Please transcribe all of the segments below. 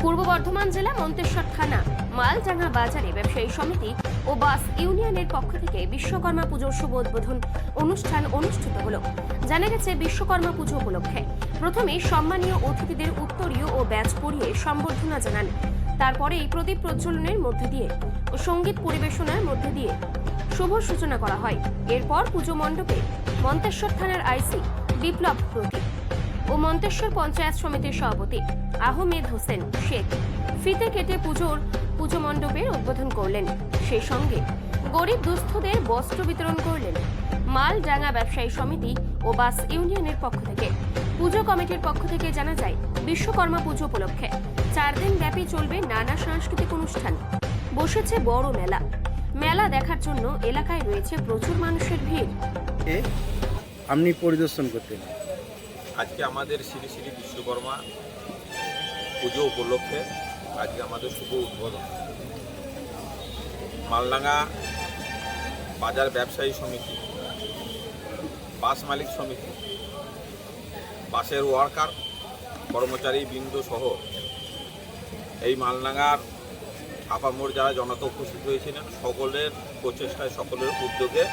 পূর্ব বর্ধমান জেলা মন্তেশ্বর থানা মালডাঙ্গা বাজারে ব্যবসায়ী সমিতি ও বাস ইউনিয়নের পক্ষ থেকে বিশ্বকর্মা পুজোর শুভ উদ্বোধন অনুষ্ঠান অনুষ্ঠিত হলো। জানা গেছে, বিশ্বকর্মা পুজো উপলক্ষে প্রথমে সম্মানীয় অতিথিদের উত্তরীয় ও ব্যাজ পরিয়ে সম্বর্ধনা জানান। তারপরেই প্রদীপ প্রজ্বলনের মধ্যে দিয়ে ও সঙ্গীত পরিবেশনার মধ্যে দিয়ে শুভ সূচনা করা হয়। এরপর পুজো মণ্ডপে মন্তেশ্বর থানার আইসি বিপ্লব প্রতীক ও মন্তেশ্বর পঞ্চায়েত সমিতির সভাপতি আহমেদ হোসেন শেখ ফিতে কেটে পুজো মণ্ডপের উদ্বোধন করলেন। সেই সঙ্গে গরিব দুস্থদের বস্ত্র বিতরণ করলেন। মালডাঙ্গা ব্যবসায়ী সমিতি ও বাস ইউনিয়নের পক্ষ থেকে পুজো কমিটির পক্ষ থেকে জানা যায়, বিশ্বকর্মা পুজো উপলক্ষে 4 দিন ব্যাপী চলবে নানা সাংস্কৃতিক অনুষ্ঠান। বসেছে বড় মেলা দেখার জন্য এলাকায় রয়েছে প্রচুর মানুষের ভিড়। আপনি পরিদর্শন করতেন আজকে আমাদের শ্রী শ্রী বিশ্বকর্মা পুজো উপলক্ষে আজকে আমাদের শুভ উদ্বোধন। মালডাঙ্গা বাজার ব্যবসায়ী সমিতি, বাস মালিক সমিতি, বাসের ওয়ার্কার কর্মচারী বৃন্দ সহ এই মালডাঙ্গার আপামর যারা জনতা উপস্থিত হয়েছিলেন, সকলের প্রচেষ্টায়, সকলের উদ্যোগে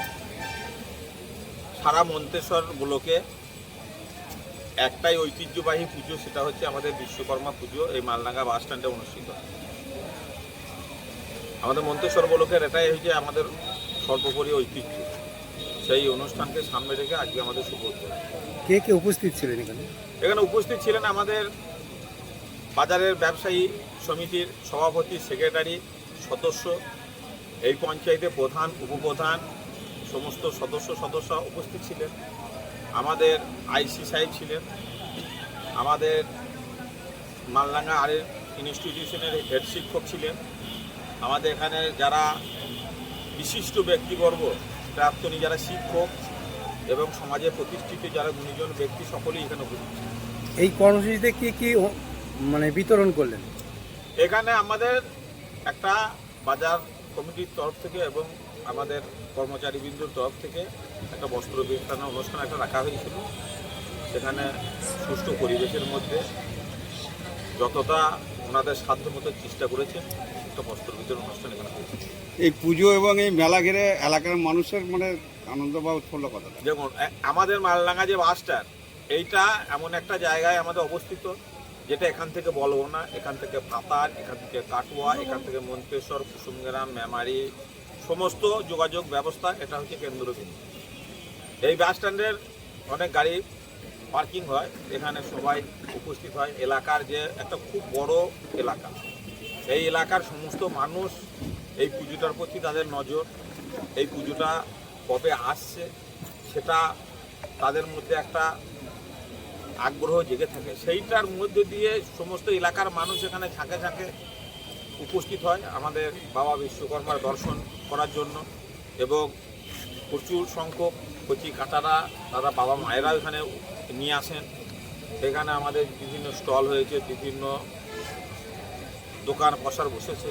সারা মন্তেশ্বর ব্লকে একটাই ঐতিহ্যবাহী পুজো, সেটা হচ্ছে আমাদের বিশ্বকর্মা পুজো। এই মালডাঙ্গা বাস স্ট্যান্ডে অনুষ্ঠিত। আমাদের মন্তেশ্বর ব্লকের এটাই হচ্ছে আমাদের সর্বোপরি ঐতিহ্য। সেই অনুষ্ঠানকে সামনে রেখে আজকে আমাদের শুভ উদ্বোধন। কে কে উপস্থিত ছিলেন এখানে উপস্থিত ছিলেন আমাদের বাজারের ব্যবসায়ী সমিতির সভাপতি, সেক্রেটারি, সদস্য, এই পঞ্চায়েতে প্রধান, উপপ্রধান, সমস্ত সদস্য উপস্থিত ছিলেন। আমাদের আইসি সাহেব ছিলেন, আমাদের মালডাঙ্গা আরের ইনস্টিটিউশনের হেড শিক্ষক ছিলেন, আমাদের এখানে যারা বিশিষ্ট ব্যক্তিবর্গ, প্রাক্তনী যারা শিক্ষক এবং সমাজে প্রতিষ্ঠিত যারা গুণীজন ব্যক্তি, সকলেই এখানে উপস্থিত ছিলেন। এই কর্মসূচিতে কি কি বিতরণ করলেন? এখানে আমাদের একটা বাজার কমিটির তরফ থেকে এবং আমাদের কর্মচারীবৃন্দর তরফ থেকে একটা বস্ত্র বিতরণ অনুষ্ঠান একটা রাখা হয়েছিল। সেখানে সুষ্ঠু পরিবেশের মধ্যে যতটা ওনাদের সাধ্য মতো চেষ্টা করেছেন, একটা বস্ত্র বিতরণ অনুষ্ঠান এখানে হয়েছে। এই পুজো এবং এই মেলা ঘিরে এলাকার মানুষের আনন্দ বা উৎফুল্ল কথা। যেমন আমাদের মালডাঙ্গা যে বাস স্ট্যান্ড, এইটা এমন একটা জায়গায় আমাদের অবস্থিত, যেটা এখান থেকে বলবো না, এখান থেকে পাতার, এখান থেকে কাটুয়া, এখান থেকে মন্তেশ্বর, কুসুমগ্রাম, মেমারি, সমস্ত যোগাযোগ ব্যবস্থা এটা হচ্ছে কেন্দ্রবিন্দু। এই বাস স্ট্যান্ডের অনেক গাড়ি পার্কিং হয়, এখানে সবাই উপস্থিত হয়। এলাকার যে একটা খুব বড় এলাকা, এই এলাকার সমস্ত মানুষ এই পুজোটার প্রতি তাদের নজর, এই পুজোটা কবে আসছে সেটা তাদের মধ্যে একটা আগ্রহ জেগে থাকে। সেইটার মধ্যে দিয়ে সমস্ত এলাকার মানুষ এখানে ঝাঁকে উপস্থিত হয় আমাদের বাবা বিশ্বকর্মার দর্শন করার জন্য। এবং প্রচুর সংখ্যক কচি কাটারা, তারা বাবা মায়েরাও এখানে নিয়ে আসেন। এখানে আমাদের বিভিন্ন স্টল হয়েছে, বিভিন্ন দোকান বসার বসেছে,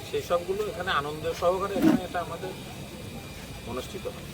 সেই সবগুলো এখানে আনন্দ সহকারে এখানে এটা আমাদের অনুষ্ঠিত হয়।